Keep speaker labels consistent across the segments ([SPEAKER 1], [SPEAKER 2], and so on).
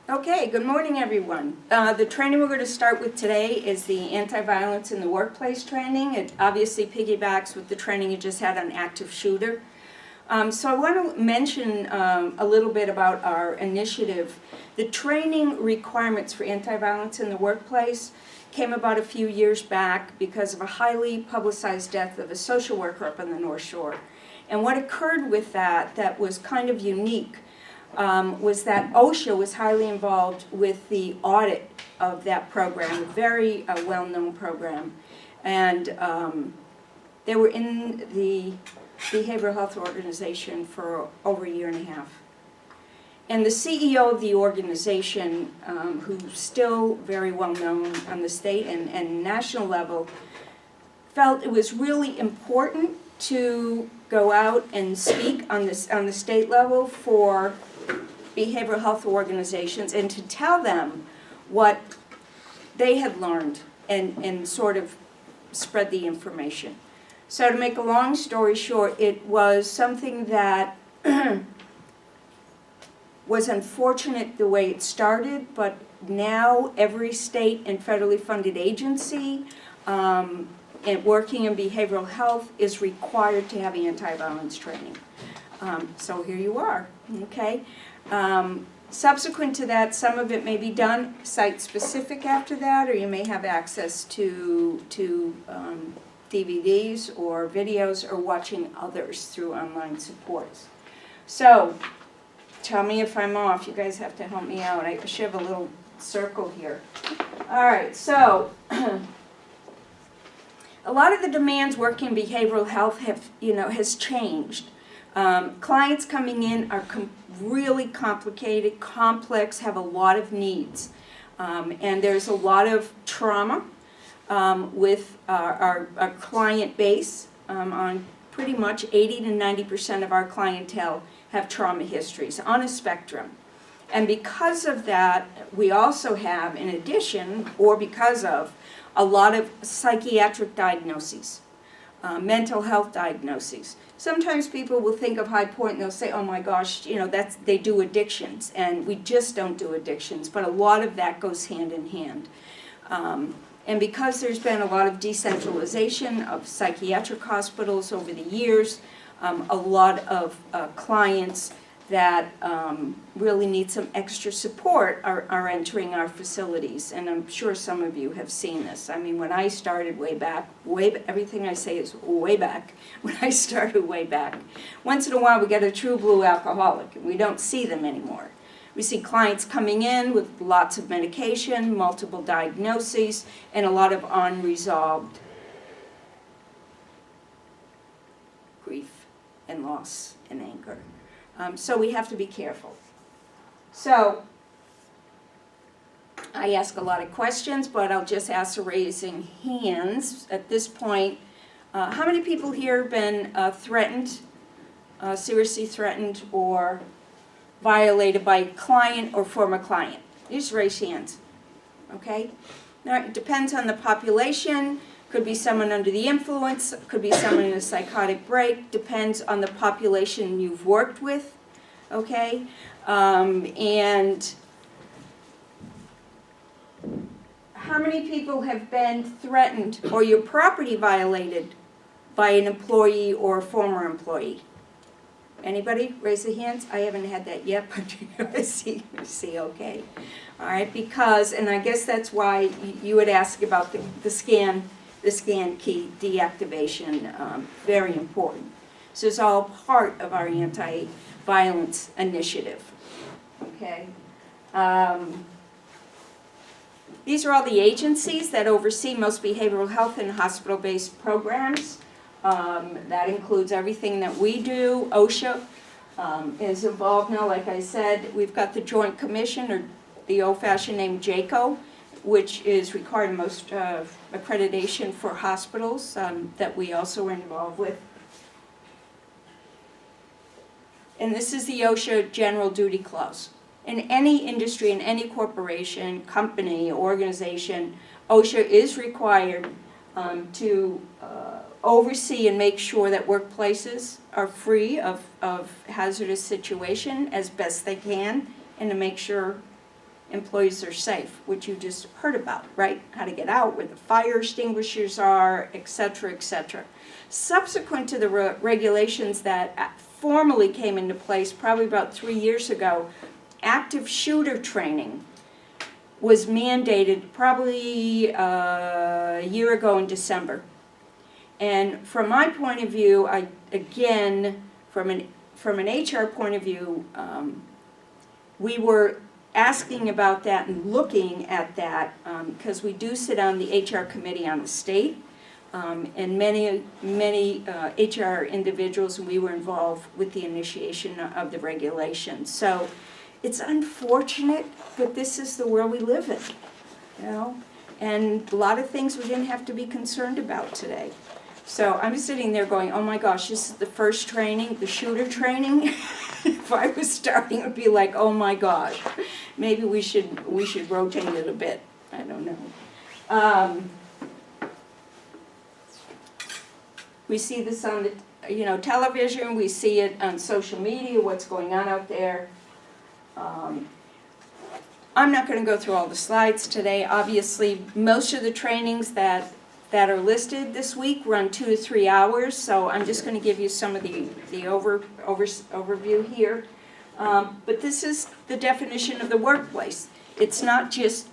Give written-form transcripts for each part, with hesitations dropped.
[SPEAKER 1] Okay, good morning everyone. The training we're going to start with today is the Anti-Violence in the Workplace training. It obviously piggybacks with the training you just had on active shooter. So I want to mention a little bit about our initiative. The training requirements for anti-violence in the workplace came about a few years back because of a highly publicized death of a social worker up on the North Shore. And what occurred with that was kind of unique was that OSHA was highly involved with the audit of that program, a very well-known program. And they were in the behavioral health organization for over a year and a half. And the CEO of the organization, who's still very well known on the state and national level, felt it was really important to go out and speak on the state level for behavioral health organizations and to tell them what they had learned and sort of spread the information. So to make a long story short, it was something that was unfortunate the way it started, but now every state and federally funded agency and working in behavioral health is required to have anti-violence training. So here you are, okay? Subsequent to that, some of it may be done site-specific after that, or you may have access to DVDs or videos or watching others through online supports. So, tell me if I'm off. You guys have to help me out. I should have a little circle here. All right, so a lot of the demands working in behavioral health has changed. Clients coming in are really complicated, complex, have a lot of needs. And there's a lot of trauma with our client base. On pretty much 80 to 90% of our clientele have trauma histories on a spectrum. And because of that, we also have, in addition, or because of, a lot of psychiatric diagnoses, mental health diagnoses. Sometimes people will think of High Point and they'll say, oh my gosh, they do addictions, and we just don't do addictions, but a lot of that goes hand in hand. And because there's been a lot of decentralization of psychiatric hospitals over the years, a lot of clients that really need some extra support are entering our facilities. And I'm sure some of you have seen this. I mean, when I started way back, everything I say is way back, when I started way back, once in a while we get a true blue alcoholic, and we don't see them anymore. We see clients coming in with lots of medication, multiple diagnoses, and a lot of unresolved grief and loss and anger. So we have to be careful. So I ask a lot of questions, but I'll just ask the raising hands at this point. How many people here have been threatened, seriously threatened, or violated by a client or former client? Just raise hands, okay? All right, it depends on the population. Could be someone under the influence, could be someone in a psychotic break, depends on the population you've worked with, okay? And how many people have been threatened or your property violated by an employee or a former employee? Anybody? Raise the hands. I haven't had that yet, but I see, okay. All right, because, and I guess that's why you would ask about the scan key deactivation, very important. So it's all part of our anti-violence initiative, okay? These are all the agencies that oversee most behavioral health and hospital-based programs. That includes everything that we do. OSHA is involved now, like I said. We've got the Joint Commission, or the old-fashioned name JACO, which is required most accreditation for hospitals that we also are involved with. And this is the OSHA General Duty Clause. In any industry, in any corporation, company, organization, OSHA is required to oversee and make sure that workplaces are free of hazardous situation as best they can, and to make sure employees are safe, which you just heard about, right? How to get out, where the fire extinguishers are, et cetera, et cetera. Subsequent to the regulations that formally came into place probably about 3 years ago, active shooter training was mandated probably a year ago in December. And from my point of view, from an HR point of view, we were asking about that and looking at that because we do sit on the HR committee on the state, and many HR individuals, and we were involved with the initiation of the regulations. So it's unfortunate, but this is the world we live in, you know, and a lot of things we didn't have to be concerned about today. So I'm sitting there going, oh my gosh, this is the first training, the shooter training. If I was starting, it would be like, oh my gosh, maybe we should rotate it a bit. I don't know. We see this on the television. We see it on social media. What's going on out there? I'm not going to go through all the slides today. Obviously, most of the trainings that are listed this week run 2 to 3 hours, so I'm just going to give you some of the overview here. But this is the definition of the workplace. It's not just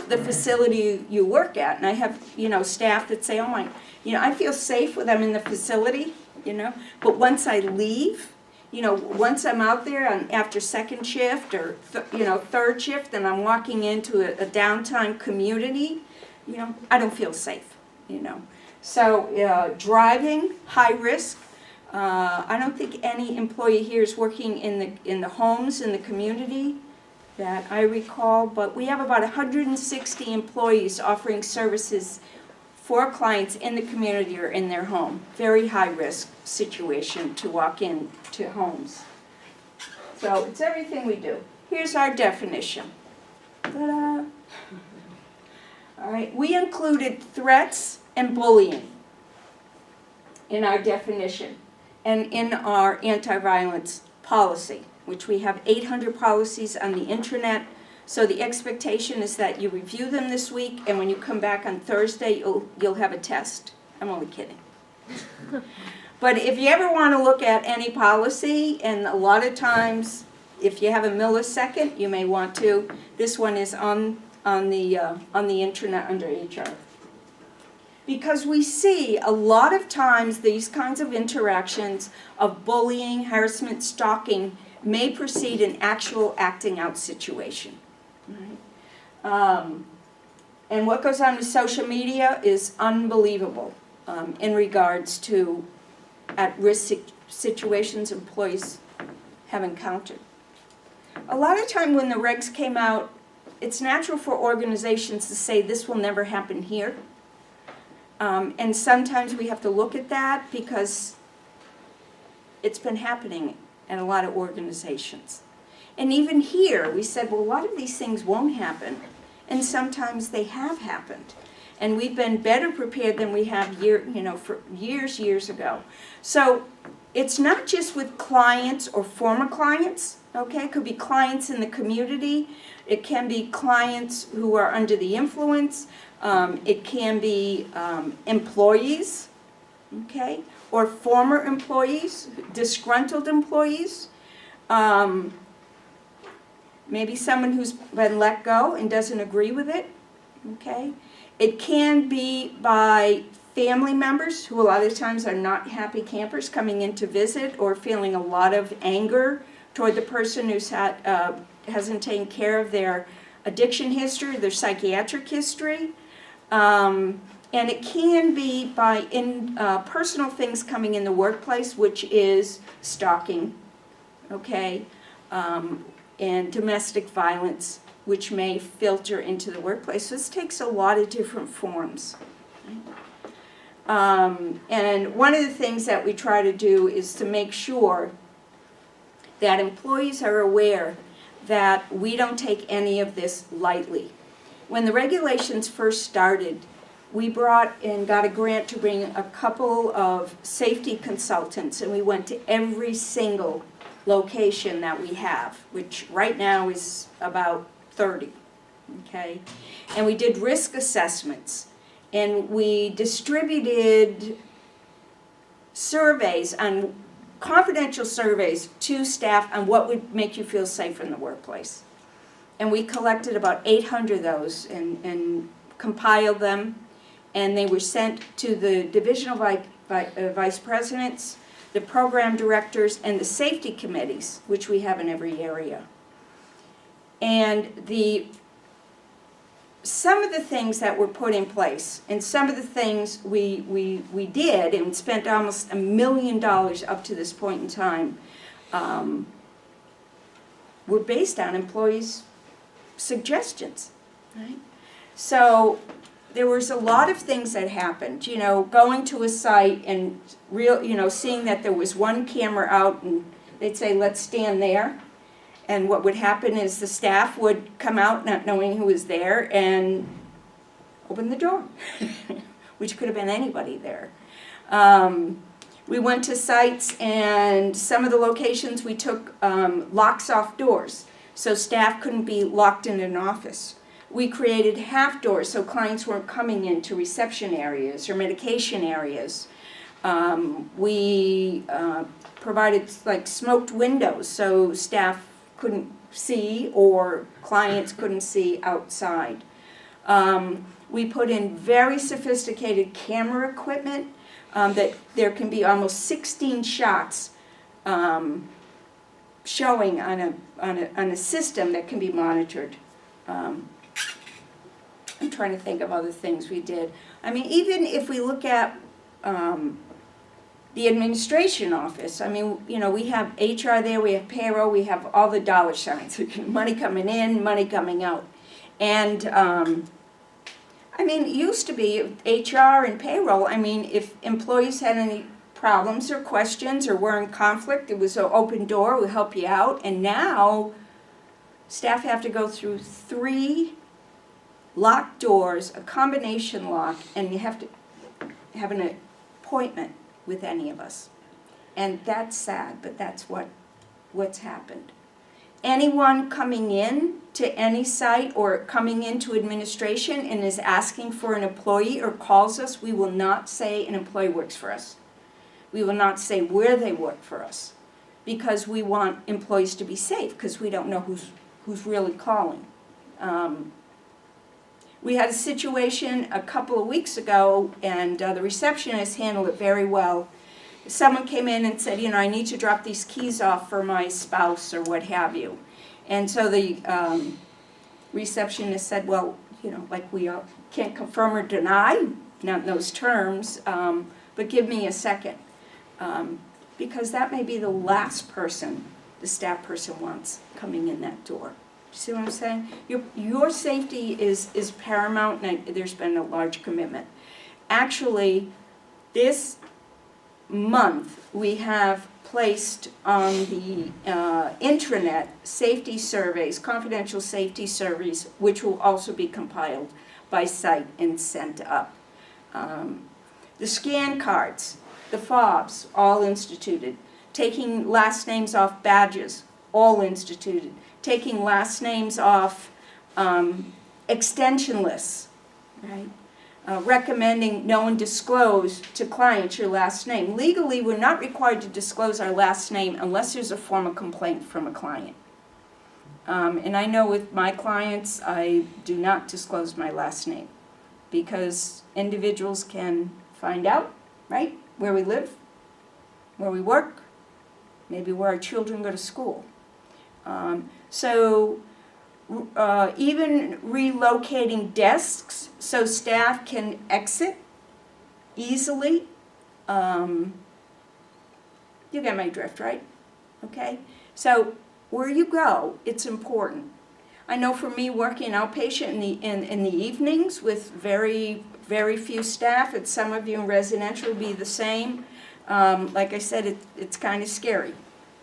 [SPEAKER 1] the facility you work at, and I have staff that say, oh my, I feel safe when I'm in the facility, but once I leave, once I'm out there after second shift or third shift and I'm walking into a downtime community, I don't feel safe. So driving, high risk. I don't think any employee here is working in the homes, in the community that I recall, but we have about 160 employees offering services for clients in the community or in their home. Very high risk situation to walk into homes. So it's everything we do. Here's our definition. Ta-da! All right, we included threats and bullying in our definition and in our anti-violence policy, which we have 800 policies on the internet. So the expectation is that you review them this week, and when you come back on Thursday, you'll have a test. I'm only kidding. But if you ever want to look at any policy, and a lot of times, if you have a millisecond, you may want to. This one is on the internet under HR. Because we see a lot of times these kinds of interactions of bullying, harassment, stalking may precede an actual acting out situation. Right? And what goes on with social media is unbelievable in regards to at-risk situations employees have encountered. A lot of time when the regs came out, it's natural for organizations to say this will never happen here. And sometimes we have to look at that because it's been happening in a lot of organizations. And even here, we said, well, a lot of these things won't happen, and sometimes they have happened. And we've been better prepared than we have for years ago. So it's not just with clients or former clients, okay? It could be clients in the community. It can be clients who are under the influence. It can be employees, okay? Or former employees, disgruntled employees. Maybe someone who's been let go and doesn't agree with it, okay? It can be by family members who a lot of times are not happy campers coming in to visit or feeling a lot of anger toward the person who's hasn't taken care of their addiction history, their psychiatric history. And it can be by personal things coming in the workplace, which is stalking, okay, and domestic violence, which may filter into the workplace. So this takes a lot of different forms. And one of the things that we try to do is to make sure that employees are aware that we don't take any of this lightly. When the regulations first started, we brought and got a grant to bring a couple of safety consultants, and we went to every single location that we have, which right now is about 30, okay? And we did risk assessments, and we distributed surveys on confidential surveys to staff on what would make you feel safe in the workplace. And we collected about 800 of those and compiled them, and they were sent to the divisional vice presidents, the program directors, and the safety committees, which we have in every area. And some of the things that were put in place, and some of the things we did and spent almost $1 million up to this point in time, were based on employees' suggestions, right? So there was a lot of things that happened, you know, going to a site and seeing that there was one camera out, and they'd say, let's stand there. And what would happen is the staff would come out not knowing who was there and open the door, which could have been anybody there. We went to sites, and some of the locations we took locks off doors, so staff couldn't be locked in an office. We created half doors so clients weren't coming into reception areas or medication areas. We provided like smoked windows so staff couldn't see or clients couldn't see outside. We put in very sophisticated camera equipment that there can be almost 16 shots showing on a system that can be monitored. I'm trying to think of other things we did. I mean, even if we look at the administration office, I mean, you know, we have HR there, we have payroll, we have all the dollar signs, money coming in, money coming out. And, I mean, it used to be HR and payroll, I mean, if employees had any problems or questions or were in conflict, it was an open door, we'll help you out. And now, staff have to go through 3 locked doors, a combination lock, and you have to have an appointment with any of us. And that's sad, but that's what's happened. Anyone coming in to any site or coming into administration and is asking for an employee or calls us, we will not say an employee works for us. We will not say where they work for us, because we want employees to be safe, because we don't know who's really calling. We had a situation a couple of weeks ago, and the receptionist handled it very well. Someone came in and said, you know, I need to drop these keys off for my spouse or what have you. And so the receptionist said, well, you know, like we can't confirm or deny, not in those terms, but give me a second. Because that may be the last person the staff person wants coming in that door. See what I'm saying? Your safety is paramount, and there's been a large commitment. Actually, this month we have placed on the intranet safety surveys, confidential safety surveys, which will also be compiled by site and sent up. The scan cards, the fobs, all instituted. Taking last names off badges, all instituted. Taking last names off extension lists, right? Recommending no one disclose to clients your last name. Legally, we're not required to disclose our last name unless there's a formal complaint from a client. And I know with my clients, I do not disclose my last name because individuals can find out, right, where we live, where we work, maybe where our children go to school. So even relocating desks so staff can exit easily. You get my drift, right? Okay? So where you go, it's important. I know for me working outpatient in the evenings with very, very few staff, and some of you in residential will be the same. Like I said, it's kind of scary.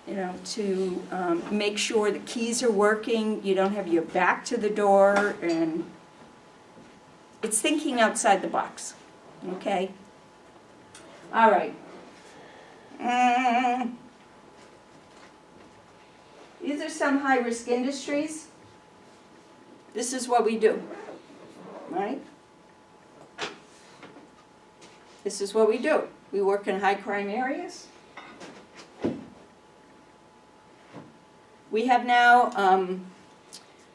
[SPEAKER 1] You know, to make sure the keys are working, you don't have your back to the door, and it's thinking outside the box, okay? All right. These are some high-risk industries. This is what we do, right? This is what we do. We work in high crime areas. We have now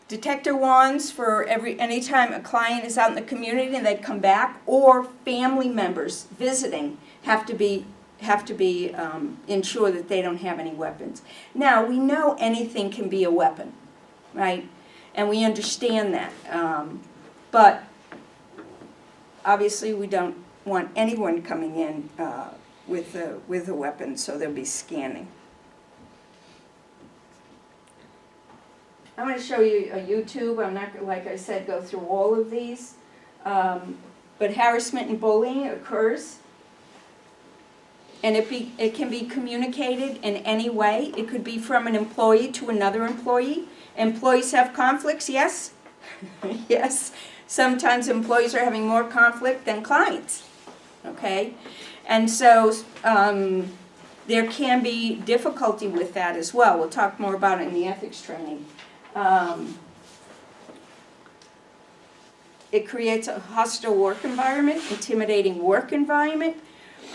[SPEAKER 1] detector wands for anytime a client is out in the community and they come back, or family members visiting have to be ensure that they don't have any weapons. Now, we know anything can be a weapon, right? And we understand that. But obviously we don't want anyone coming in with a weapon, so they'll be scanning. I'm going to show you a YouTube. I'm not, like I said, go through all of these. But harassment and bullying occurs. And it can be communicated in any way. It could be from an employee to another employee. Employees have conflicts, yes. Yes. Sometimes employees are having more conflict than clients. Okay? And so there can be difficulty with that as well. We'll talk more about it in the ethics training. It creates a hostile work environment, intimidating work environment.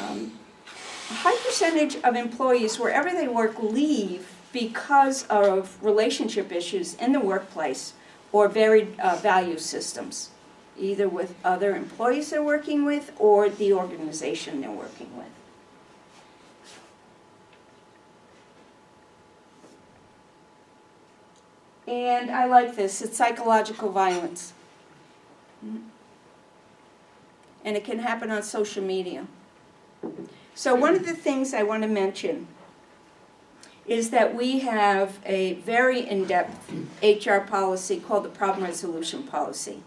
[SPEAKER 1] A high percentage of employees, wherever they work, leave because of relationship issues in the workplace or varied value systems, either with other employees they're working with or the organization they're working with. And I like this. It's psychological violence. And it can happen on social media. So one of the things I want to mention is that we have a very in-depth HR policy called the problem resolution policy.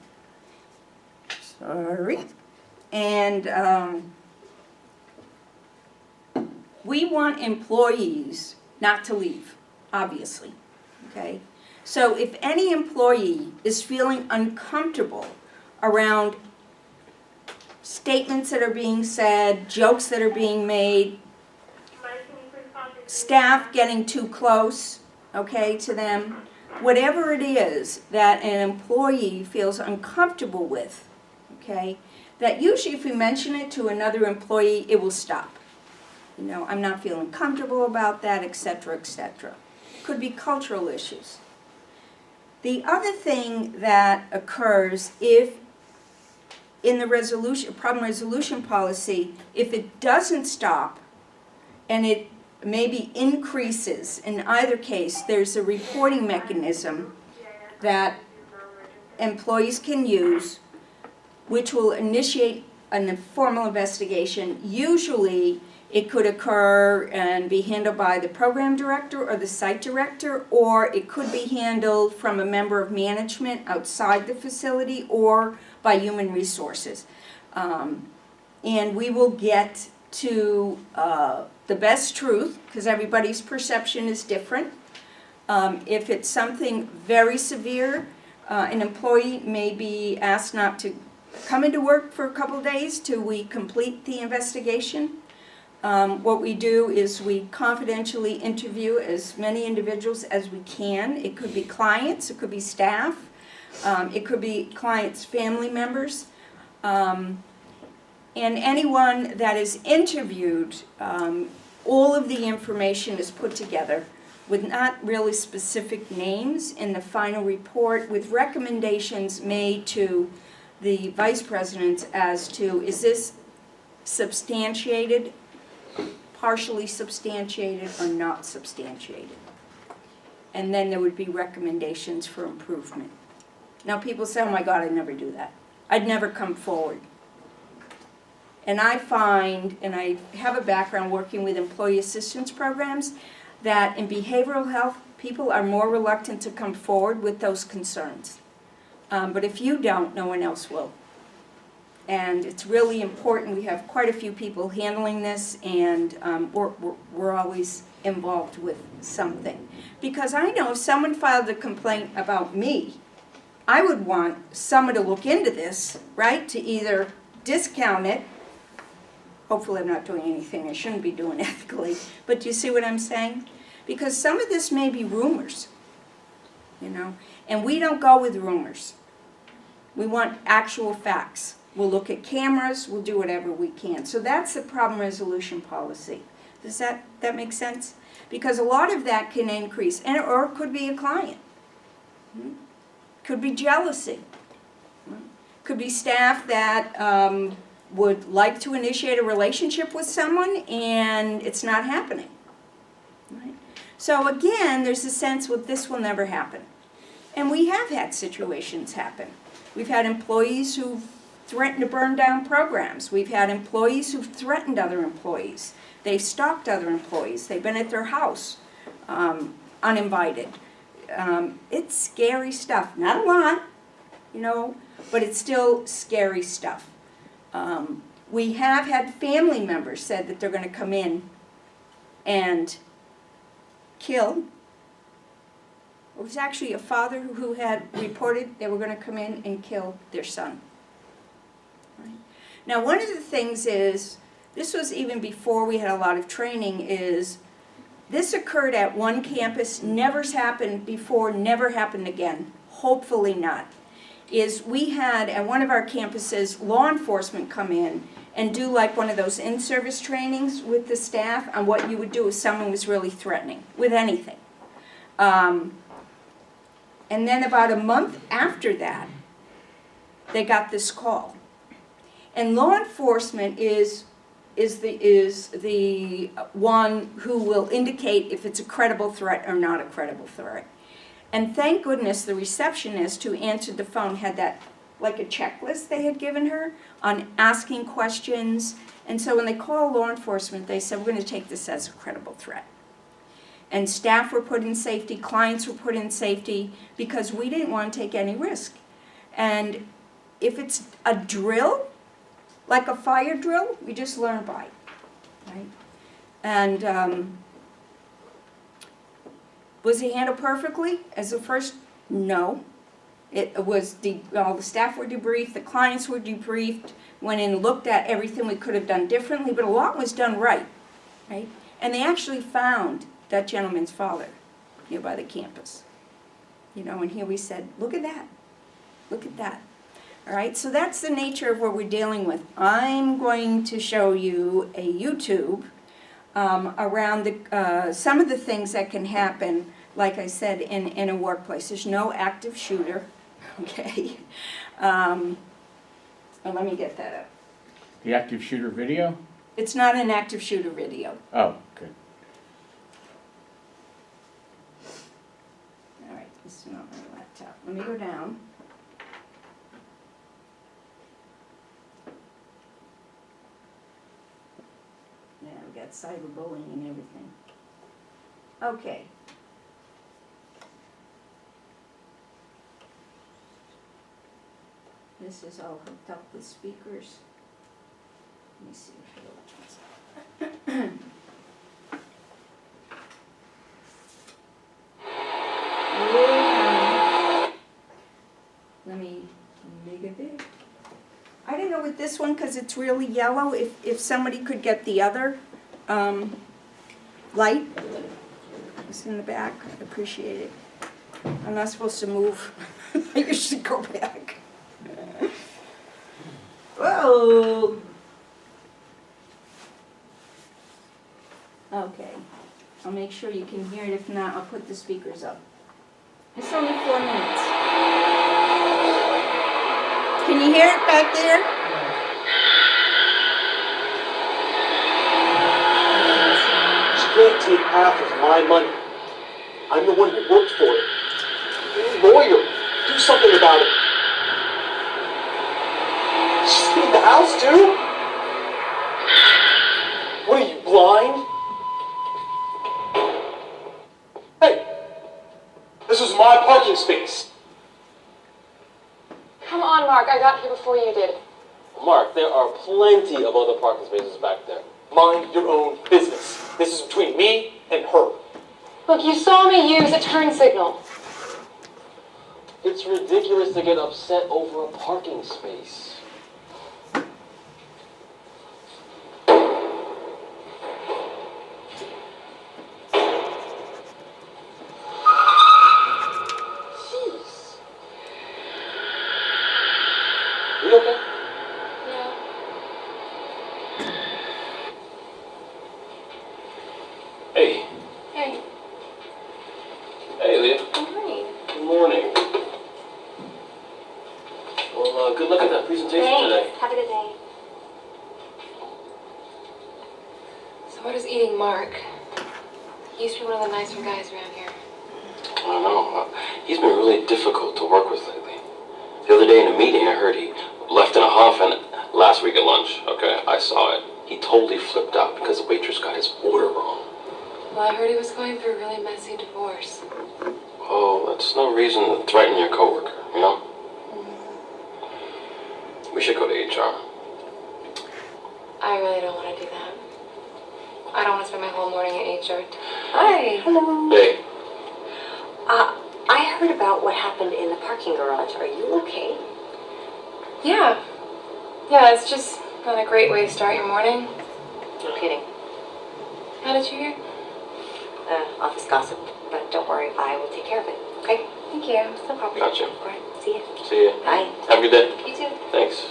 [SPEAKER 1] Sorry. And we want employees not to leave, obviously. Okay? So if any employee is feeling uncomfortable around statements that are being said, jokes that are being made, staff getting too close, okay, to them, whatever it is that an employee feels uncomfortable with, okay, that usually if you mention it to another employee, it will stop. You know, I'm not feeling comfortable about that, etc., etc. Could be cultural issues. The other thing that occurs if in the problem resolution policy, if it doesn't stop and it maybe increases, in either case, there's a reporting mechanism that employees can use which will initiate a formal investigation. Usually it could occur and be handled by the program director or the site director, or it could be handled from a member of management outside the facility or by human resources. And we will get to the best truth, because everybody's perception is different. If it's something very severe, an employee may be asked not to come into work for a couple days till we complete the investigation. What we do is we confidentially interview as many individuals as we can. It could be clients, it could be staff, it could be clients' family members. And anyone that is interviewed, all of the information is put together with not really specific names in the final report, with recommendations made to the vice presidents as to, is this substantiated, partially substantiated, or not substantiated? And then there would be recommendations for improvement. Now people say, oh my God, I'd never do that. I'd never come forward. And I find, and I have a background working with employee assistance programs, that in behavioral health, people are more reluctant to come forward with those concerns. But if you don't, no one else will. And it's really important. We have quite a few people handling this, and we're always involved with something. Because I know if someone filed a complaint about me, I would want someone to look into this, right, to either discount it. Hopefully I'm not doing anything I shouldn't be doing ethically, but do you see what I'm saying? Because some of this may be rumors. you know. And we don't go with rumors. We want actual facts. We'll look at cameras, we'll do whatever we can. So that's the problem resolution policy. Does that make sense? Because a lot of that can increase, or it could be a client. Could be jealousy. Could be staff that would like to initiate a relationship with someone and it's not happening. Right? So again, there's a sense, well, this will never happen. And we have had situations happen. We've had employees who've threatened to burn down programs. We've had employees who've threatened other employees. They've stalked other employees. They've been at their house uninvited. It's scary stuff. Not a lot, you know, but it's still scary stuff. We have had family members said that they're going to come in and kill. It was actually a father who had reported they were going to come in and kill their son. Right? Now, one of the things is, this was even before we had a lot of training, is this occurred at one campus, never's happened before, never happened again, hopefully not, is we had at one of our campuses law enforcement come in and do like one of those in-service trainings with the staff on what you would do if someone was really threatening with anything. And then about a month after that, they got this call. And law enforcement is the one who will indicate if it's a credible threat or not a credible threat. And thank goodness the receptionist who answered the phone had that, like a checklist they had given her on asking questions. And so when they called law enforcement, they said, we're going to take this as a credible threat. And staff were put in safety, clients were put in safety, because we didn't want to take any risk. And if it's a drill, like a fire drill, we just learn by, right? And was it handled perfectly as the first? No. It was, all the staff were debriefed, the clients were debriefed, went in and looked at everything we could have done differently, but a lot was done right, right? And they actually found that gentleman's father here by the campus. You know, and here we said, look at that, look at that. All right, so that's the nature of what we're dealing with. I'm going to show you a YouTube around some of the things that can happen, like I said, in a workplace. There's no active shooter, okay? Let me get that up.
[SPEAKER 2] The active shooter video?
[SPEAKER 1] It's not an active shooter video.
[SPEAKER 2] Oh, good.
[SPEAKER 1] All right, this is not my laptop. Let me go down. Yeah, we got cyberbullying and everything. Okay. This is all hooked up with speakers. Let me see if it opens. Let me make it big. I don't know with this one because it's really yellow. If somebody could get the other light, it's in the back. I'd appreciate it. I'm not supposed to move. I should go back. Whoa. Okay. I'll make sure you can hear it. If not, I'll put the speakers up. It's only 4 minutes. Can you hear it back there?
[SPEAKER 3] You can't take half of my money. I'm the one who worked for it. You're a lawyer. Do something about it. She's in the house too? What are you, blind? Hey, this was my parking space.
[SPEAKER 4] Come on, Mark. I got here before you did.
[SPEAKER 3] Mark, there are plenty of other parking spaces back there. Mind your own business. This is between me and her.
[SPEAKER 4] Look, you saw me use a turn signal.
[SPEAKER 3] It's ridiculous to get upset over a parking space. You okay?
[SPEAKER 4] Yeah.
[SPEAKER 3] Hey.
[SPEAKER 4] Hey.
[SPEAKER 3] Hey, Leah.
[SPEAKER 4] Good morning.
[SPEAKER 3] Good morning. Well, good luck at that presentation today.
[SPEAKER 4] Have a good day. So what is eating Mark? He used to be one of the nicer guys around here.
[SPEAKER 3] I don't know. He's been really difficult to work with lately. The other day in a meeting, I heard he left in a huff, and last week at lunch, okay, I saw it. He totally flipped out because the waitress got his order wrong.
[SPEAKER 4] Well, I heard he was going through a really messy divorce.
[SPEAKER 3] Oh, that's no reason to threaten your coworker, you know? We should go to HR.
[SPEAKER 4] I really don't want to do that. I don't want to spend my whole morning at HR. Hi.
[SPEAKER 5] Hello.
[SPEAKER 3] Hey.
[SPEAKER 5] I heard about what happened in the parking garage. Are you okay?
[SPEAKER 4] Yeah. Yeah, it's just not a great way to start your morning.
[SPEAKER 5] No kidding.
[SPEAKER 4] How did you hear?
[SPEAKER 5] Office gossip. But don't worry, I will take care of it. Okay?
[SPEAKER 4] Thank you.
[SPEAKER 5] No problem.
[SPEAKER 3] Gotcha.
[SPEAKER 5] All right. See ya.
[SPEAKER 3] See ya.
[SPEAKER 5] Bye.
[SPEAKER 3] Have a good day.
[SPEAKER 4] You too.
[SPEAKER 3] Thanks.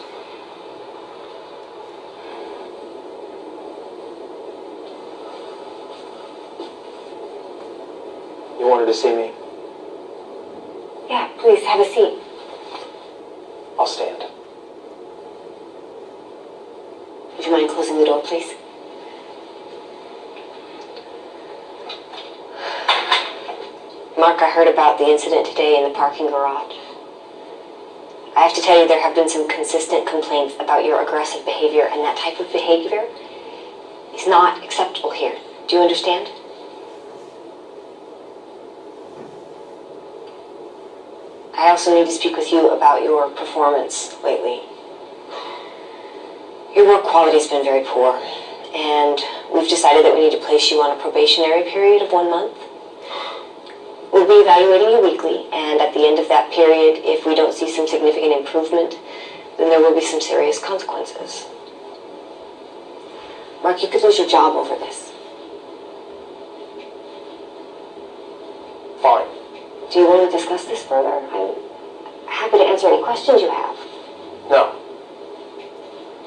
[SPEAKER 3] You wanted to see me?
[SPEAKER 5] Yeah, please have a seat.
[SPEAKER 3] I'll stand.
[SPEAKER 5] Would you mind closing the door, please? Mark, I heard about the incident today in the parking garage. I have to tell you, there have been some consistent complaints about your aggressive behavior, and that type of behavior is not acceptable here. Do you understand? I also need to speak with you about your performance lately. Your work quality has been very poor, and we've decided that we need to place you on a probationary period of 1 month. We'll be evaluating you weekly, and at the end of that period, if we don't see some significant improvement, then there will be some serious consequences. Mark, you could lose your job over this.
[SPEAKER 3] Fine.
[SPEAKER 5] Do you want to discuss this further? I'm happy to answer any questions you have.
[SPEAKER 3] No.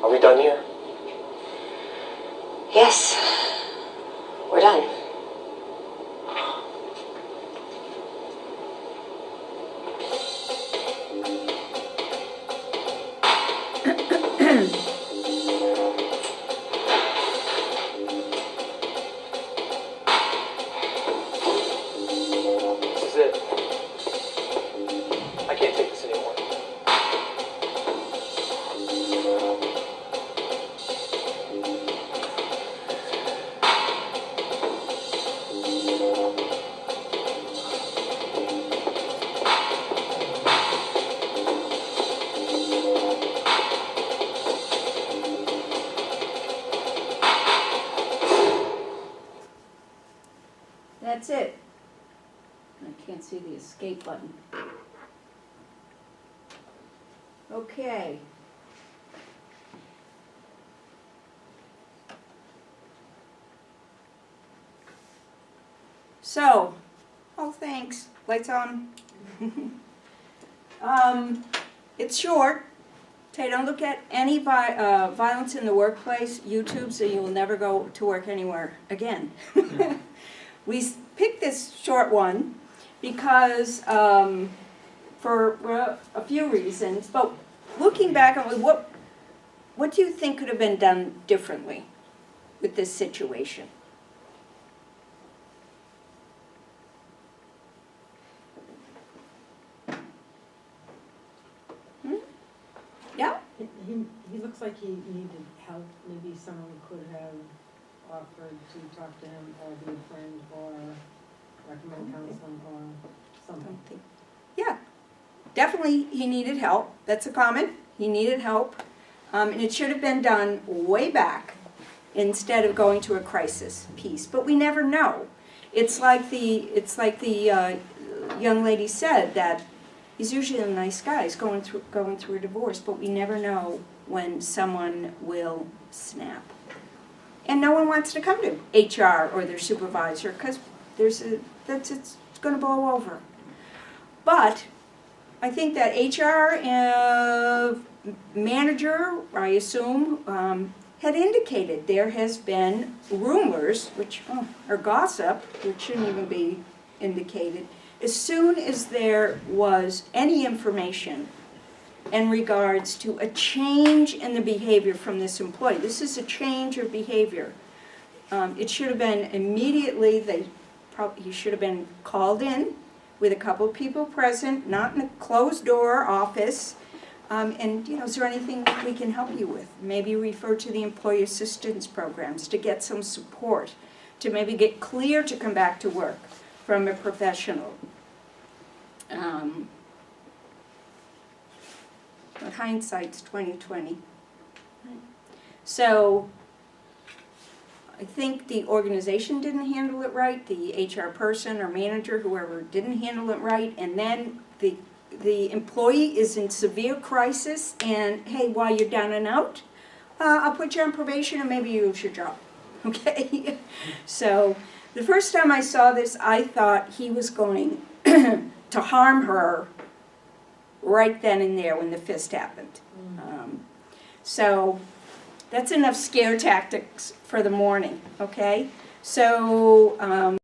[SPEAKER 3] Are we done here?
[SPEAKER 5] Yes, we're done.
[SPEAKER 3] This is it. I can't take this anymore.
[SPEAKER 1] That's it. I can't see the escape button. Okay. So, oh, thanks. Lights on. It's short. Okay, don't look at any violence in the workplace, YouTube, so you will never go to work anywhere again. We picked this short one because for a few reasons, but looking back on what do you think could have been done differently with this situation? Yeah?
[SPEAKER 6] He looks like he needed help. Maybe someone could have offered to talk to him or be a friend or recommend counseling or something.
[SPEAKER 1] Yeah, definitely he needed help. That's a comment. He needed help. And it should have been done way back instead of going to a crisis piece. But we never know. It's like the young lady said, that he's usually a nice guy. He's going through a divorce, but we never know when someone will snap. And no one wants to come to HR or their supervisor because it's going to blow over. But I think that HR manager, I assume, had indicated there has been rumors, which are gossip, which shouldn't even be indicated. As soon as there was any information in regards to a change in the behavior from this employee, this is a change of behavior. It should have been immediately, he should have been called in with a couple of people present, not in a closed door office. And is there anything we can help you with? Maybe refer to the employee assistance programs to get some support, to maybe get clear to come back to work from a professional. But hindsight's 20/20. So I think the organization didn't handle it right, the HR person or manager, whoever, didn't handle it right, and then the employee is in severe crisis, and hey, while you're down and out, I'll put you on probation and maybe you lose your job, okay? So the first time I saw this, I thought he was going to harm her right then and there when the fist happened. So that's enough scare tactics for the morning, okay? So